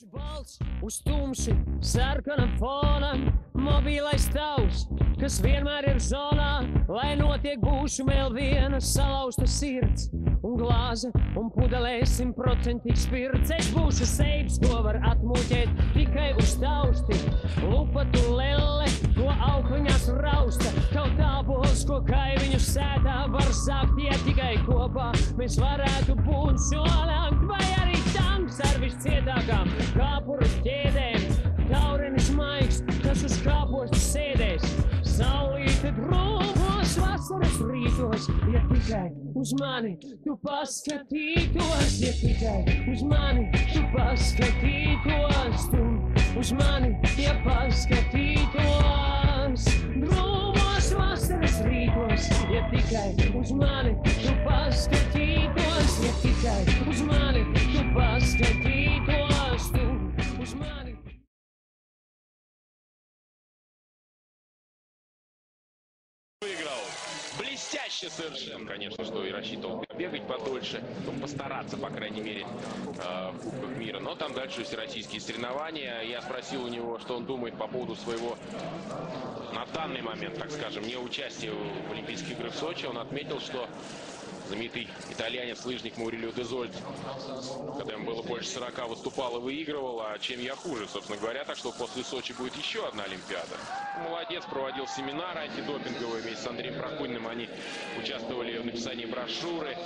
Balts uz tumši, sarkanam fonam, mobilais tavs, kas vienmēr ir zonā, lai notiek būšu vēl viena salauzta sirds un glāze un pudelē 100% spirts. Es būšu seibs, ko var atmūķēt tikai uz tausti, lupatu lelle, ko aukliņās rausta, kaut ābols, ko kaiviņu sētā var sākt, ja tikai kopā mēs varētu būt šolankt, vai arī tanks ar viscietākām kāpuru ķēdēm, taurenis maigs, kas uz kāposta sēdēs, saulīte drūmos vasaras rītos, ja tikai uz mani tu paskatītos, ja tikai uz mani tu paskatītos, tu uz mani, ja paskatītos, drūmos vasaras rītos, ja tikai uz mani tu paskatītos, ja tikai uz mani tu paskatītos, tu uz mani. Выиграл. Блестяще совершенно. Конечно, что и рассчитывал бегать подольше, ну, постараться, по крайней мере, в Кубках мира. Но там дальше всероссийские соревнования. Я спросил у него, что он думает по поводу своего, на данный момент, так скажем, не участия в Олимпийских играх в Сочи. Он отметил, что знаменитый итальянец, лыжник Маурилио Дезольд, когда ему было больше 40, выступал и выигрывал, а чем я хуже, собственно говоря. Так что после Сочи будет еще одна Олимпиада. Молодец, проводил семинары антидопинговые вместе с Андреем Прокуниным. Они участвовали в написании брошюры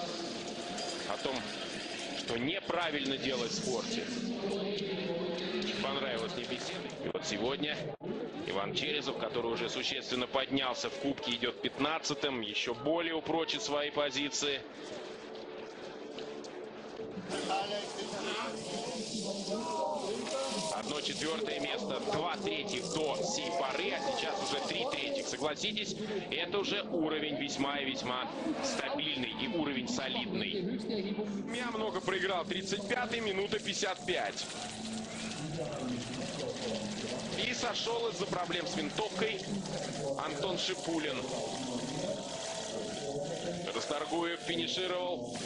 о том, что неправильно делать в спорте. Понравилась мне беседа. И вот сегодня Иван Черезов, который уже существенно поднялся в Кубке, идет 15-м, еще более упрочит свои позиции. Одно четвертое место, 2 третьих до сей поры, а сейчас уже 3 третьих. Согласитесь, это уже уровень весьма и весьма стабильный и уровень солидный. Я много проиграл, 35-й, минута 55. И сошел из-за проблем с винтовкой Антон Шипулин. Расторгуев финишировал.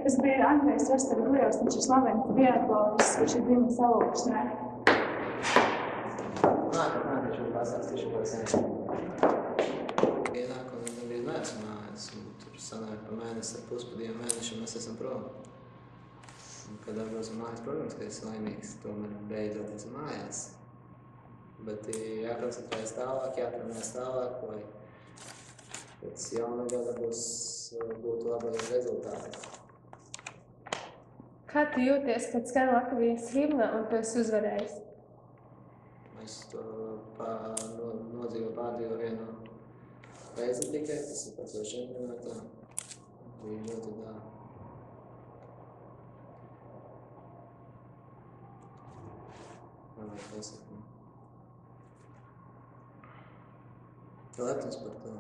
Es biju Andrejs Rastara Gujovs, viņš ir slavens biatlons, kurš ir dzimis Alūksnē. Nākamā viņš ir pasāstīšu par sevi. Ienāk un nebija neesmu mājās, un tur sanāk pa mēnesi ar puspadienu mēnešu mēs esam prom. Un, kad atbraucu mājās, protams, ka es laimīgs, tomēr beidzot esmu mājās. Bet jākoncentrējas tālāk, jātrenēs tālāk, lai pēc jauna gada būtu labākie rezultāti. Kā tu jūties, kad skan Latvijas himna un tu esi uzvarējis? Es to nodzīvoju pārdzīvoju vienu reizi tikai, tas ir pats jau čempionātā. bija ļoti dārgi. Vai pasaka? Tu lepns par to?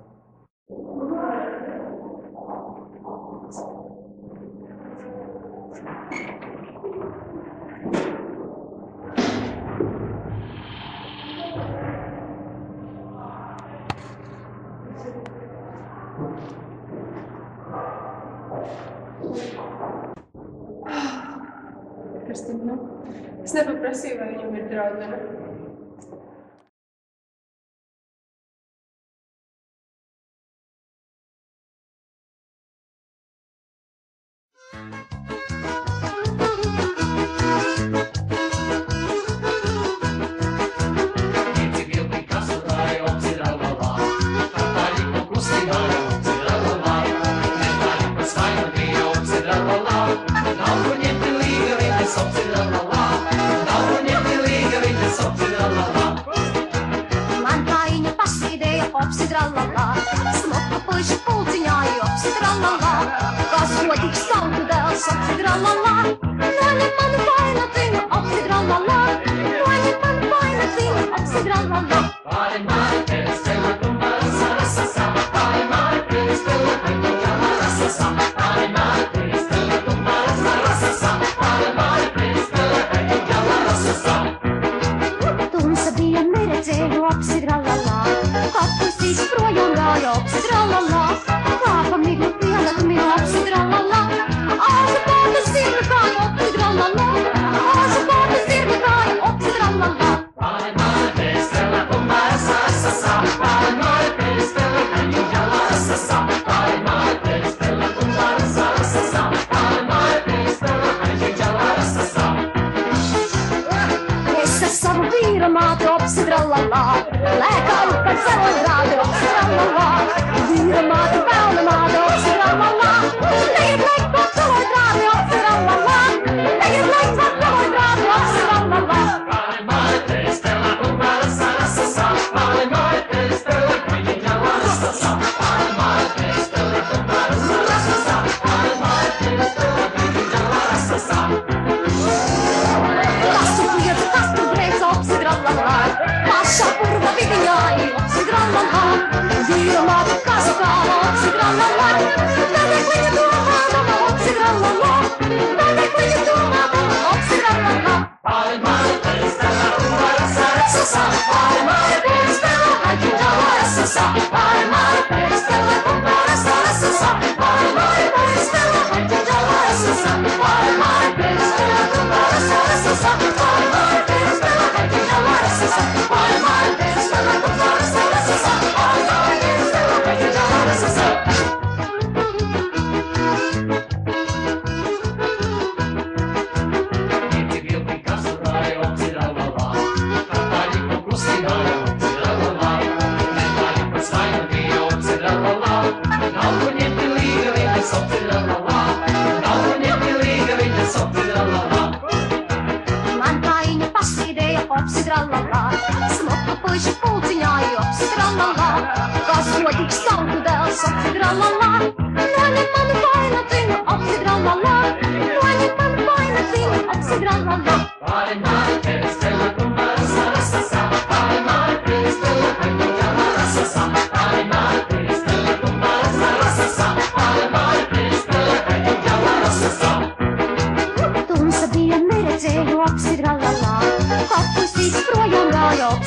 Kas tad nu? Es nepaprasīju, vai viņam ir draudzene. Man kaiņa pasīdēja opsidrallalā, smoka puiši pulciņāja opsidrallalā, kas godīgs tautu dēls opsidrallalā, noņem manu vainatiņu opsidrallalā, noņem manu vainatiņu opsidrallalā. Pāri māri tevis tevi kumbara sarasasa, pāri māri tevis tevi kumbara sarasasa, pāri māri tevis tevi kumbara sarasasa, pāri māri tevis tevi kumbara sarasasa. Tumsa bija neredzēju opsidrallalā, kapusīs projām gāja opsidrallalā, kāpa miglu pielakmi opsidrallalā, āžu pārta zirga kāja opsidrallalā, āžu pārta zirga kāja opsidrallalā. Pāri māri tevis tevi kumbara sarasasa, pāri māri tevis tevi kumbara sarasasa, pāri māri tevis tevi kumbara sarasasa, pāri māri tevis tevi kumbara sarasasa. Es ar savu vīra māti opsidrallalā, lēkāju par savu grādi opsidrallalā, vīra māti pelna māti opsidrallalā, tagad laik par savu grādi opsidrallalā, tagad laik par savu grādi opsidrallalā. Pāri māri tevis tevi kumbara sarasasa, pāri māri tevis tevi kumbara sarasasa, pāri māri tevis tevi kumbara sarasasa, pāri māri tevis tevi kumbara sarasasa. Kastu piedzi, kastu grēks opsidrallalā, paša purva vidiņāji opsidrallalā, vīra māti kazu kāva opsidrallalā, tādēļ viņa domādama opsidrallalā, tādēļ viņa domādama opsidrallalā. Pāri māri tevis tevi kumbara sarasasa, pāri māri tevis tevi kumbara sarasasa, pāri māri tevis tevi kumbara sarasasa, pāri māri tevis tevi kumbara sarasasa, pāri māri tevis tevi kumbara sarasasa, pāri māri tevis tevi kumbara sarasasa, pāri māri tevis tevi kumbara sarasasa, pāri māri tevis tevi kumbara sarasasa. Man kaiņa pasīdēja opsidrallalā, smoka puiši pulciņāja opsidrallalā, kas godīgs tautu dēls opsidrallalā, noņem manu vainatiņu opsidrallalā, noņem manu vainatiņu opsidrallalā. Pāri māri tevis tevi kumbara sarasasa, pāri māri tevis tevi kumbara sarasasa, pāri māri tevis tevi kumbara sarasasa, pāri māri tevis tevi kumbara sarasasa. Tumsa bija neredzēju opsidrallalā, kapusīs projām gāja opsidrallalā.